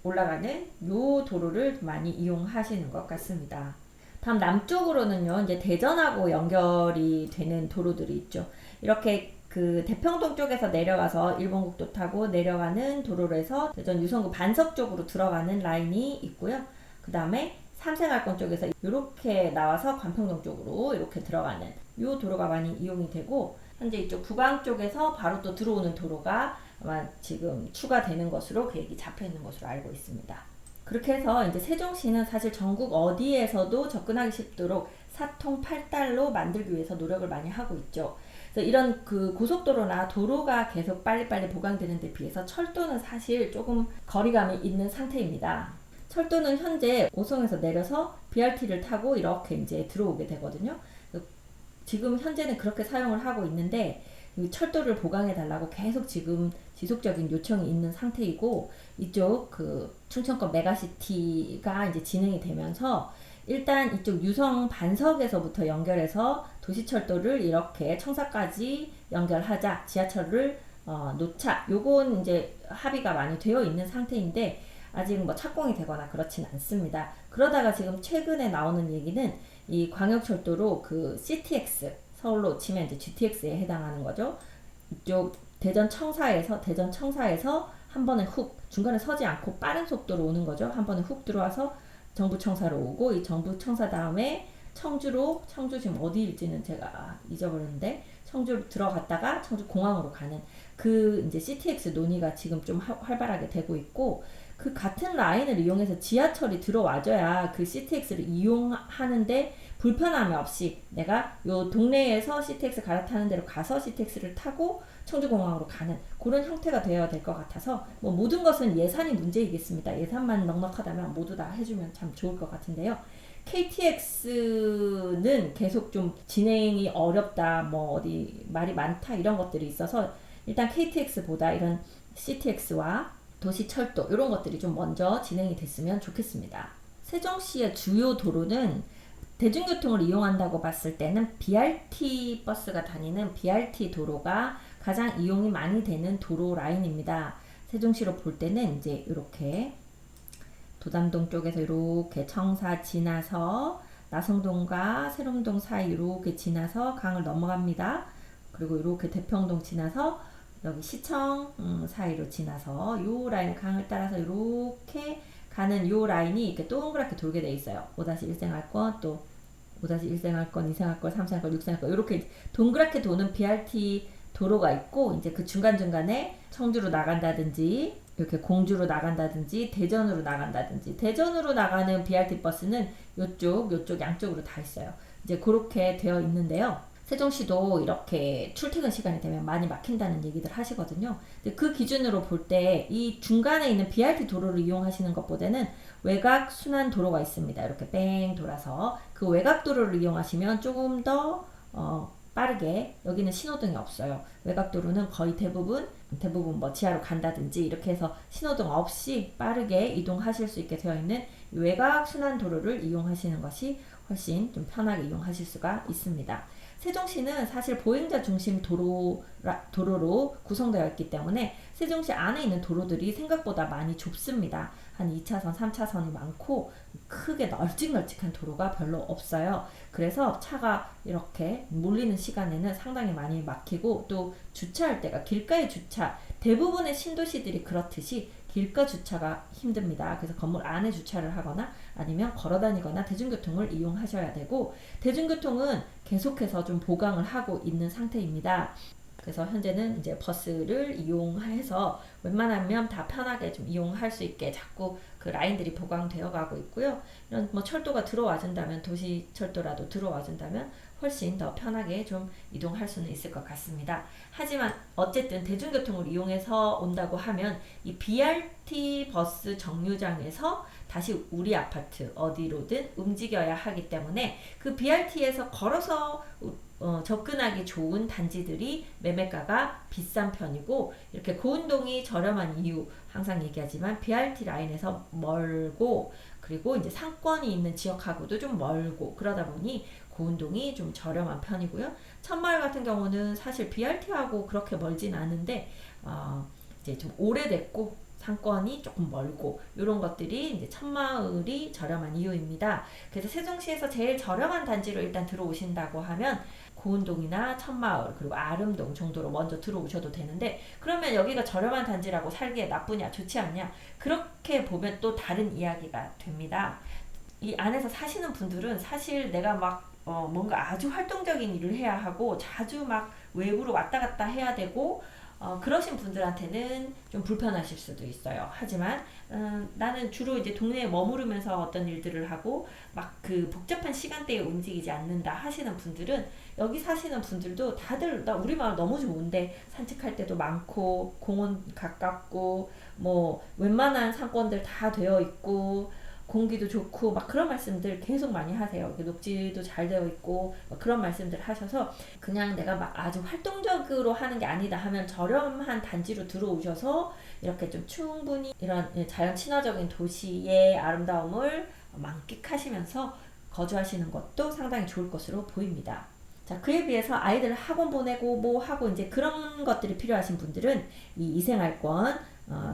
올라가는 요 도로를 많이 이용하시는 것 같습니다. 다음 남쪽으로는요, 이제 대전하고 연결이 되는 도로들이 있죠. 이렇게 그 대평동 쪽에서 내려가서 일본국도 타고 내려가는 도로로 해서 대전 유성구 반석 쪽으로 들어가는 라인이 있고요. 그 다음에 삼생활권 쪽에서 이렇게 나와서 관평동 쪽으로 이렇게 들어가는 이 도로가 많이 이용이 되고, 현재 이쪽 부강 쪽에서 바로 또 들어오는 도로가 아마 지금 추가되는 것으로 계획이 잡혀 있는 것으로 알고 있습니다. 그렇게 해서 이제 세종시는 사실 전국 어디에서도 접근하기 쉽도록 사통팔달로 만들기 위해서 노력을 많이 하고 있죠. 그래서 이런 그 고속도로나 도로가 계속 빨리빨리 보강되는 데 비해서 철도는 사실 조금 거리감이 있는 상태입니다. 철도는 현재 오송에서 내려서 BRT를 타고 이렇게 이제 들어오게 되거든요. 지금 현재는 그렇게 사용을 하고 있는데 철도를 보강해 달라고 계속 지금 지속적인 요청이 있는 상태이고, 이쪽 그 충청권 메가시티가 이제 진행이 되면서 일단 이쪽 유성 반석에서부터 연결해서 도시철도를 이렇게 청사까지 연결하자, 지하철을 놓자, 요건 이제 합의가 많이 되어 있는 상태인데 아직 뭐 착공이 되거나 그렇진 않습니다. 그러다가 지금 최근에 나오는 얘기는 이 광역철도로 그 CTX, 서울로 치면 이제 GTX에 해당하는 거죠. 이쪽 대전 청사에서 한 번에 훅 중간에 서지 않고 빠른 속도로 오는 거죠. 한 번에 훅 들어와서 정부청사로 오고, 이 정부청사 다음에 청주 지금 어디일지는 제가 잊어버렸는데 청주로 들어갔다가 청주공항으로 가는 그 이제 CTX 논의가 지금 좀 활발하게 되고 있고, 그 같은 라인을 이용해서 지하철이 들어와줘야 그 CTX를 이용하는데 불편함이 없이 내가 요 동네에서 CTX 갈아타는 데로 가서 CTX를 타고 청주공항으로 가는 그런 형태가 되어야 될 것 같아서, 뭐 모든 것은 예산이 문제이겠습니다. 예산만 넉넉하다면 모두 다 해주면 참 좋을 것 같은데요. KTX는 계속 좀 진행이 어렵다, 뭐 어디 말이 많다 이런 것들이 있어서 일단 KTX보다 이런 CTX와 도시철도 이런 것들이 좀 먼저 진행이 됐으면 좋겠습니다. 세종시의 주요 도로는 대중교통을 이용한다고 봤을 때는 BRT 버스가 다니는 BRT 도로가 가장 이용이 많이 되는 도로 라인입니다. 세종시로 볼 때는 이제 이렇게 도담동 쪽에서 이렇게 청사 지나서 나성동과 세롬동 사이 이렇게 지나서 강을 넘어갑니다. 그리고 이렇게 대평동 지나서 여기 시청 사이로 지나서 요 라인 강을 따라서 이렇게 가는 요 라인이 이렇게 동그랗게 돌게 돼 있어요. 5-1생활권, 또 5-1생활권, 2생활권, 3생활권, 6생활권 이렇게 동그랗게 도는 BRT 도로가 있고, 이제 그 중간중간에 청주로 나간다든지 이렇게 공주로 나간다든지 대전으로 나간다든지, 대전으로 나가는 BRT 버스는 요쪽 양쪽으로 다 있어요. 이제 그렇게 되어 있는데요. 세종시도 이렇게 출퇴근 시간이 되면 많이 막힌다는 얘기들 하시거든요. 근데 그 기준으로 볼 때 이 중간에 있는 BRT 도로를 이용하시는 것보다는 외곽 순환 도로가 있습니다. 이렇게 뺑 돌아서 그 외곽 도로를 이용하시면 조금 더 빠르게, 여기는 신호등이 없어요. 외곽 도로는 거의 대부분 뭐 지하로 간다든지 이렇게 해서 신호등 없이 빠르게 이동하실 수 있게 되어 있는 외곽 순환 도로를 이용하시는 것이 훨씬 좀 편하게 이용하실 수가 있습니다. 세종시는 사실 보행자 중심 도로로 구성되어 있기 때문에 세종시 안에 있는 도로들이 생각보다 많이 좁습니다. 한 2차선, 3차선이 많고 크게 널찍널찍한 도로가 별로 없어요. 그래서 차가 이렇게 몰리는 시간에는 상당히 많이 막히고, 또 주차할 때가 길가에 주차, 대부분의 신도시들이 그렇듯이 길가 주차가 힘듭니다. 그래서 건물 안에 주차를 하거나 아니면 걸어 다니거나 대중교통을 이용하셔야 되고, 대중교통은 계속해서 좀 보강을 하고 있는 상태입니다. 그래서 현재는 이제 버스를 이용해서 웬만하면 다 편하게 좀 이용할 수 있게 자꾸 그 라인들이 보강되어 가고 있고요. 이런 뭐 철도가 들어와 준다면, 도시 철도라도 들어와 준다면 훨씬 더 편하게 좀 이동할 수는 있을 것 같습니다. 하지만 어쨌든 대중교통을 이용해서 온다고 하면 이 BRT 버스 정류장에서 다시 우리 아파트 어디로든 움직여야 하기 때문에 그 BRT에서 걸어서 접근하기 좋은 단지들이 매매가가 비싼 편이고, 이렇게 고운동이 저렴한 이유 항상 얘기하지만 BRT 라인에서 멀고, 그리고 이제 상권이 있는 지역하고도 좀 멀고, 그러다 보니 고운동이 좀 저렴한 편이고요. 천마을 같은 경우는 사실 BRT하고 그렇게 멀진 않은데 이제 좀 오래됐고 상권이 조금 멀고, 이런 것들이 이제 천마을이 저렴한 이유입니다. 그래서 세종시에서 제일 저렴한 단지로 일단 들어오신다고 하면 고운동이나 천마을 그리고 아름동 정도로 먼저 들어오셔도 되는데, 그러면 여기가 저렴한 단지라고 살기에 나쁘냐 좋지 않냐, 그렇게 보면 또 다른 이야기가 됩니다. 이 안에서 사시는 분들은 사실 내가 막 뭔가 아주 활동적인 일을 해야 하고 자주 막 외부로 왔다 갔다 해야 되고 그러신 분들한테는 좀 불편하실 수도 있어요. 하지만 나는 주로 이제 동네에 머무르면서 어떤 일들을 하고 막 그 복잡한 시간대에 움직이지 않는다 하시는 분들은, 여기 사시는 분들도 다들 나 우리 마을 너무 좋은데 산책할 때도 많고 공원 가깝고 뭐 웬만한 상권들 다 되어 있고 공기도 좋고 막 그런 말씀들 계속 많이 하세요. 녹지도 잘 되어 있고 그런 말씀들 하셔서, 그냥 내가 막 아주 활동적으로 하는 게 아니다 하면 저렴한 단지로 들어오셔서 이렇게 좀 충분히 이런 자연 친화적인 도시의 아름다움을 만끽하시면서 거주하시는 것도 상당히 좋을 것으로 보입니다. 자, 그에 비해서 아이들 학원 보내고 뭐 하고 이제 그런 것들이 필요하신 분들은 이 이생활권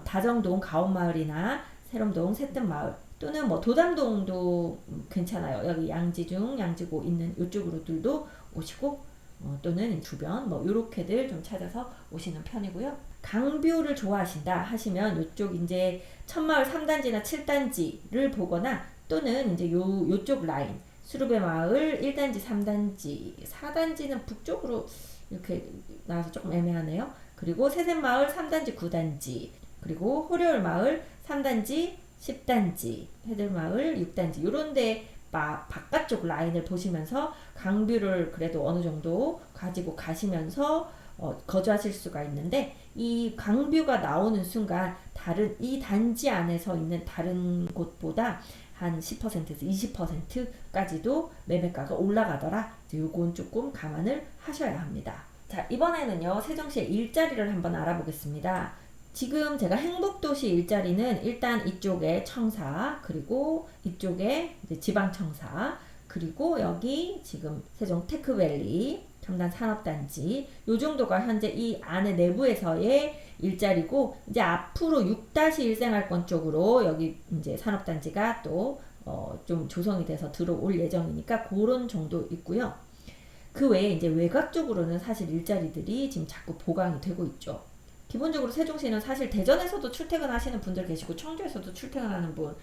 다정동 가온마을이나 세롬동 새뜸마을, 또는 뭐 도담동도 괜찮아요. 여기 양지중, 양지고 있는 이쪽으로들도 오시고 또는 주변 뭐 요렇게들 좀 찾아서 오시는 편이고요. 강뷰를 좋아하신다 하시면 요쪽 이제 천마을 3단지나 7단지를 보거나, 또는 이제 요쪽 라인 수르베 마을 1단지, 3단지, 4단지는 북쪽으로 이렇게 나와서 조금 애매하네요. 그리고 세샘마을 3단지, 9단지, 그리고 호려울 마을 3단지, 10단지, 해들마을 6단지, 요런데 바깥쪽 라인을 보시면서 강뷰를 그래도 어느 정도 가지고 가시면서 거주하실 수가 있는데, 이 강뷰가 나오는 순간 다른 이 단지 안에서 있는 다른 곳보다 한 10%에서 20%까지도 매매가가 올라가더라. 요건 조금 감안을 하셔야 합니다. 자, 이번에는요 세종시의 일자리를 한번 알아보겠습니다. 지금 제가 행복도시 일자리는 일단 이쪽에 청사, 그리고 이쪽에 이제 지방청사, 그리고 여기 지금 세종 테크밸리, 첨단 산업단지, 요 정도가 현재 이 안에 내부에서의 일자리고, 이제 앞으로 6-1 생활권 쪽으로 여기 이제 산업단지가 또 좀 조성이 돼서 들어올 예정이니까 그런 정도 있고요. 그 외에 이제 외곽 쪽으로는 사실 일자리들이 지금 자꾸 보강이 되고 있죠. 기본적으로 세종시는 사실 대전에서도 출퇴근하시는 분들 계시고, 청주에서도 출퇴근하는 분,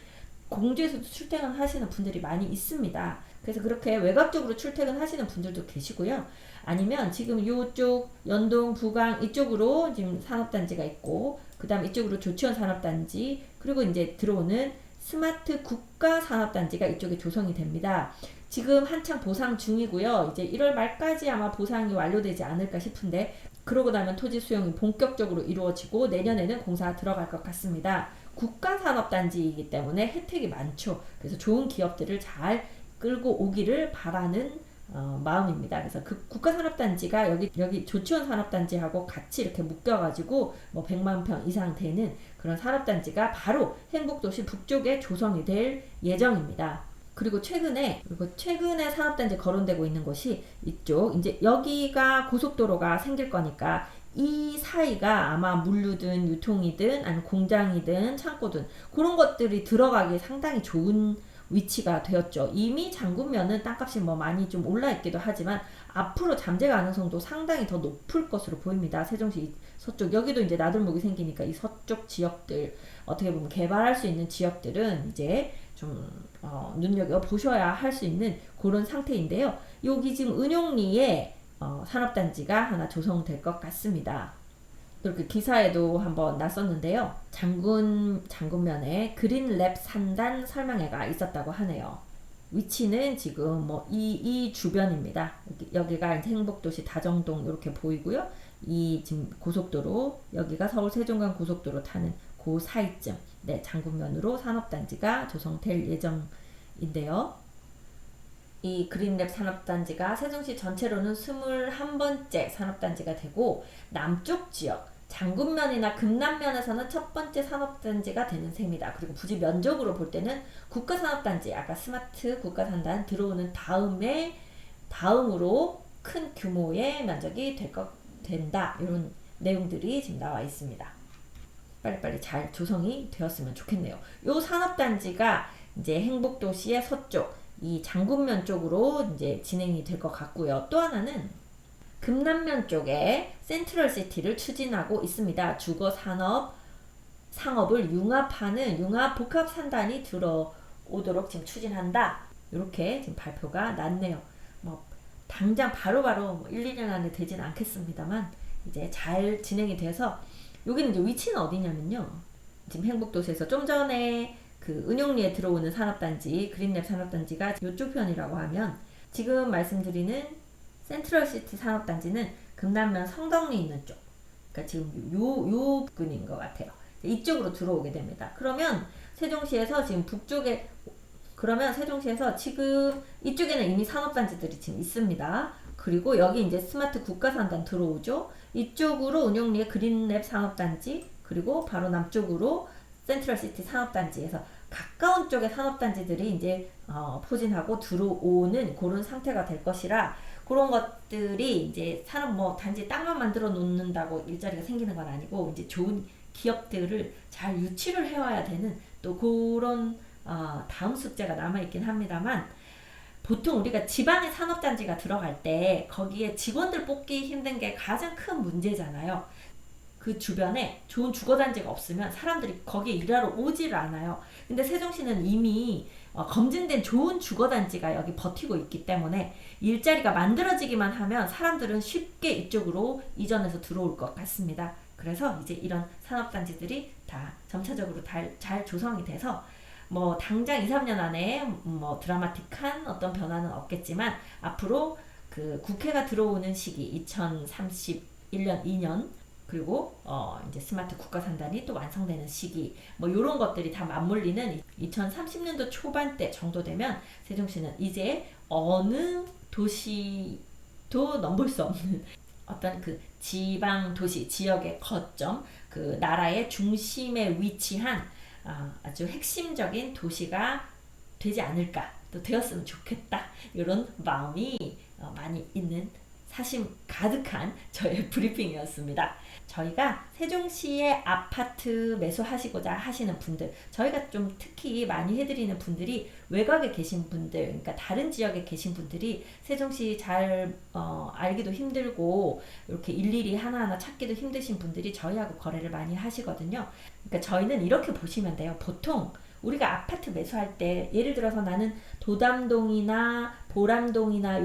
공주에서도 출퇴근하시는 분들이 많이 있습니다. 그래서 그렇게 외곽적으로 출퇴근하시는 분들도 계시고요. 아니면 지금 이쪽 연동, 부강 이쪽으로 지금 산업단지가 있고, 그 다음 이쪽으로 조치원 산업단지, 그리고 이제 들어오는 스마트 국가 산업단지가 이쪽에 조성이 됩니다. 지금 한창 보상 중이고요. 이제 1월 말까지 아마 보상이 완료되지 않을까 싶은데 그러고 나면 토지 수용이 본격적으로 이루어지고 내년에는 공사 들어갈 것 같습니다. 국가산업단지이기 때문에 혜택이 많죠. 그래서 좋은 기업들을 잘 끌고 오기를 바라는 마음입니다. 그래서 그 국가산업단지가 여기 조치원 산업단지하고 같이 이렇게 묶여가지고 뭐 100만 평 이상 되는 그런 산업단지가 바로 행복도시 북쪽에 조성이 될 예정입니다. 그리고 최근에 산업단지 거론되고 있는 곳이 이쪽 이제 여기가 고속도로가 생길 거니까 이 사이가 아마 물류든 유통이든 아니면 공장이든 창고든 그런 것들이 들어가기 상당히 좋은 위치가 되었죠. 이미 장군면은 땅값이 뭐 많이 좀 올라 있기도 하지만 앞으로 잠재 가능성도 상당히 더 높을 것으로 보입니다. 세종시 서쪽 여기도 이제 나들목이 생기니까 이 서쪽 지역들 어떻게 보면 개발할 수 있는 지역들은 이제 좀 눈여겨 보셔야 할 수 있는 그런 상태인데요. 여기 지금 은용리에 산업단지가 하나 조성될 것 같습니다. 이렇게 기사에도 한번 났었는데요. 장군면에 그린랩 산단 설명회가 있었다고 하네요. 위치는 지금 뭐 이 주변입니다. 여기가 이제 행복도시 다정동 이렇게 보이고요. 이 지금 고속도로 여기가 서울 세종간 고속도로 타는 그 사이쯤 네 장군면으로 산업단지가 조성될 예정인데요. 이 그린랩 산업단지가 세종시 전체로는 21번째 산업단지가 되고 남쪽 지역 장군면이나 금남면에서는 첫 번째 산업단지가 되는 셈이다. 그리고 부지 면적으로 볼 때는 국가산업단지 아까 스마트 국가산단 들어오는 다음으로 큰 규모의 면적이 된다. 이런 내용들이 지금 나와 있습니다. 빨리빨리 잘 조성이 되었으면 좋겠네요. 이 산업단지가 이제 행복도시의 서쪽 이 장군면 쪽으로 이제 진행이 될 것 같고요. 또 하나는 금남면 쪽에 센트럴시티를 추진하고 있습니다. 주거 상업을 융합하는 융합복합산단이 들어오도록 지금 추진한다. 이렇게 지금 발표가 났네요. 뭐 당장 바로바로 뭐 1, 2년 안에 되진 않겠습니다만 이제 잘 진행이 돼서 여기는 이제 위치는 어디냐면요. 지금 행복도시에서 좀 전에 그 은용리에 들어오는 산업단지 그린랩 산업단지가 이쪽 편이라고 하면 지금 말씀드리는 센트럴시티 산업단지는 금남면 성덕리 있는 쪽 그러니까 지금 요 부근인 것 같아요. 이쪽으로 들어오게 됩니다. 그러면 세종시에서 지금 이쪽에는 이미 산업단지들이 지금 있습니다. 그리고 여기 이제 스마트 국가산단 들어오죠. 이쪽으로 은용리의 그린랩 산업단지 그리고 바로 남쪽으로 센트럴시티 산업단지에서 가까운 쪽의 산업단지들이 이제 포진하고 들어오는 그런 상태가 될 것이라 그런 것들이 이제 단지 땅만 만들어 놓는다고 일자리가 생기는 건 아니고 이제 좋은 기업들을 잘 유치를 해와야 되는 또 그런 다음 숙제가 남아있긴 합니다만 보통 우리가 지방의 산업단지가 들어갈 때 거기에 직원들 뽑기 힘든 게 가장 큰 문제잖아요. 그 주변에 좋은 주거단지가 없으면 사람들이 거기에 일하러 오지를 않아요. 근데 세종시는 이미 검증된 좋은 주거단지가 여기 버티고 있기 때문에 일자리가 만들어지기만 하면 사람들은 쉽게 이쪽으로 이전해서 들어올 것 같습니다. 그래서 이제 이런 산업단지들이 다 점차적으로 잘 조성이 돼서 뭐 당장 2, 3년 안에 뭐 드라마틱한 어떤 변화는 없겠지만 앞으로 그 국회가 들어오는 시기 2031년 2년 그리고 이제 스마트 국가산단이 또 완성되는 시기 뭐 이런 것들이 다 맞물리는 2030년도 초반대 정도 되면 세종시는 이제 어느 도시도 넘볼 수 없는 어떤 그 지방 도시 지역의 거점 그 나라의 중심에 위치한 아주 핵심적인 도시가 되지 않을까 또 되었으면 좋겠다 이런 마음이 많이 있는 사심 가득한 저의 브리핑이었습니다. 저희가 세종시에 아파트 매수하시고자 하시는 분들 저희가 좀 특히 많이 해드리는 분들이 외곽에 계신 분들 그러니까 다른 지역에 계신 분들이 세종시 잘 알기도 힘들고 이렇게 일일이 하나하나 찾기도 힘드신 분들이 저희하고 거래를 많이 하시거든요. 그러니까 저희는 이렇게 보시면 돼요. 보통 우리가 아파트 매수할 때 예를 들어서 나는 도담동이나 보람동이나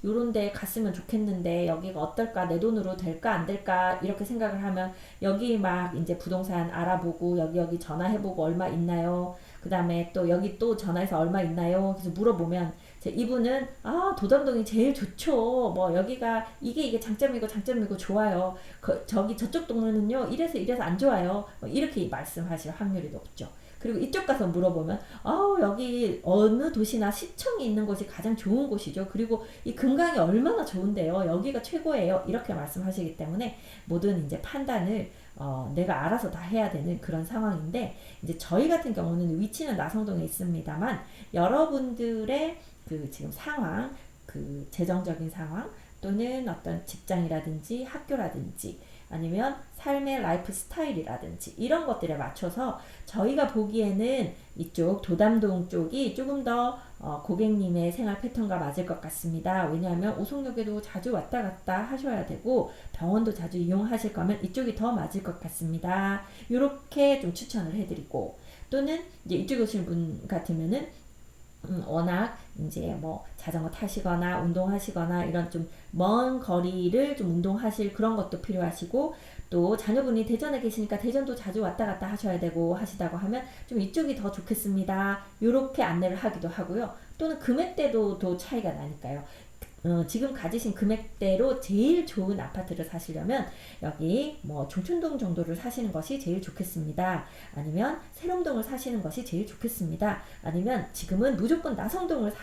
요런 데 갔으면 좋겠는데 여기가 어떨까, 내 돈으로 될까 안 될까 이렇게 생각을 하면 여기 막 이제 부동산 알아보고 여기 전화해보고 얼마 있나요? 그 다음에 또 여기 또 전화해서 얼마 있나요? 그래서 물어보면 이분은 도담동이 제일 좋죠. 뭐 여기가 이게 장점이고 좋아요. 저기 저쪽 동네는요 이래서 안 좋아요. 뭐 이렇게 말씀하실 확률이 높죠. 그리고 이쪽 가서 물어보면 여기 어느 도시나 시청이 있는 곳이 가장 좋은 곳이죠. 그리고 이 금강이 얼마나 좋은데요. 여기가 최고예요. 이렇게 말씀하시기 때문에 모든 이제 판단을 내가 알아서 다 해야 되는 그런 상황인데, 이제 저희 같은 경우는 위치는 나성동에 있습니다만 여러분들의 그 지금 상황, 그 재정적인 상황 또는 어떤 직장이라든지 학교라든지 아니면 삶의 라이프 스타일이라든지 이런 것들에 맞춰서 저희가 보기에는 이쪽 도담동 쪽이 조금 더 고객님의 생활 패턴과 맞을 것 같습니다. 왜냐하면 오송역에도 자주 왔다 갔다 하셔야 되고 병원도 자주 이용하실 거면 이쪽이 더 맞을 것 같습니다. 이렇게 좀 추천을 해드리고, 또는 이제 이쪽에 오신 분 같으면은 워낙 이제 뭐 자전거 타시거나 운동하시거나 이런 좀 먼 거리를 좀 운동하실 그런 것도 필요하시고, 또 자녀분이 대전에 계시니까 대전도 자주 왔다 갔다 하셔야 되고 하시다고 하면 좀 이쪽이 더 좋겠습니다. 요렇게 안내를 하기도 하고요. 또는 금액대도 또 차이가 나니까요. 지금 가지신 금액대로 제일 좋은 아파트를 사시려면 여기 뭐 종촌동 정도를 사시는 것이 제일 좋겠습니다. 아니면 세롬동을 사시는 것이 제일 좋겠습니다. 아니면 지금은 무조건 나성동을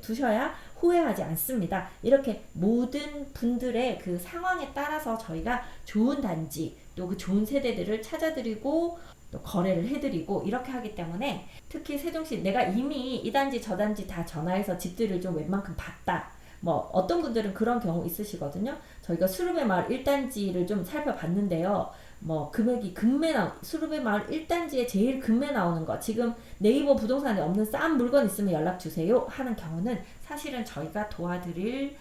두셔야 후회하지 않습니다. 이렇게 모든 분들의 그 상황에 따라서 저희가 좋은 단지 또 그 좋은 세대들을 찾아드리고 또 거래를 해드리고 이렇게 하기 때문에, 특히 세종시 내가 이미 이 단지 저 단지 다 전화해서 집들을 좀 웬만큼 봤다, 뭐 어떤 분들은 그런 경우 있으시거든요. 저희가 수르베 마을 1단지를 좀 살펴봤는데요. 뭐 금액이 수르베 마을 1단지에 제일 금매 나오는 거, 지금 네이버 부동산에 없는 싼 물건 있으면 연락 주세요 하는 경우는 사실은 저희가 도와드릴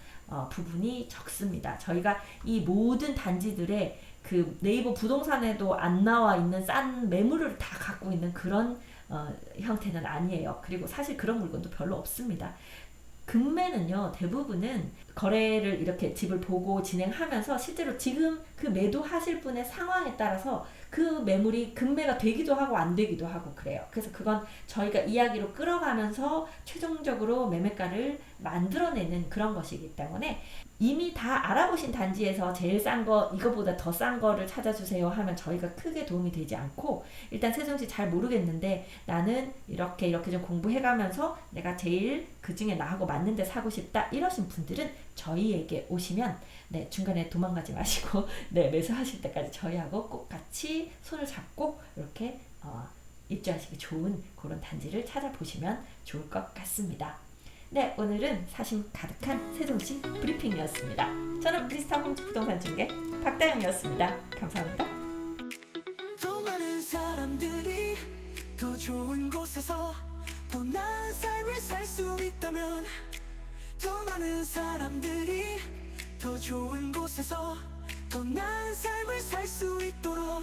부분이 적습니다. 저희가 이 모든 단지들의 그 네이버 부동산에도 안 나와 있는 싼 매물을 다 갖고 있는 그런 형태는 아니에요. 그리고 사실 그런 물건도 별로 없습니다. 금매는요, 대부분은 거래를 이렇게 집을 보고 진행하면서 실제로 지금 그 매도하실 분의 상황에 따라서 그 매물이 금매가 되기도 하고 안 되기도 하고 그래요. 그래서 그건 저희가 이야기로 끌어가면서 최종적으로 매매가를 만들어내는 그런 것이기 때문에, 이미 다 알아보신 단지에서 제일 싼 거, 이거보다 더 싼 거를 찾아주세요 하면 저희가 크게 도움이 되지 않고, 일단 세종시 잘 모르겠는데 나는 이렇게 좀 공부해가면서 내가 제일 그 중에 나하고 맞는 데 사고 싶다 이러신 분들은 저희에게 오시면 중간에 도망가지 마시고 매수하실 때까지 저희하고 꼭 같이 손을 잡고 이렇게 입주하시기 좋은 그런 단지를 찾아보시면 좋을 것 같습니다. 오늘은 사심 가득한 세종시 브리핑이었습니다. 저는 브리스타 홈부동산 중개 박다영이었습니다. 감사합니다. 더 많은 사람들이 더 좋은 곳에서 더 나은 삶을 살 수 있다면, 더 많은 사람들이 더 좋은 곳에서 더 나은 삶을 살 수 있도록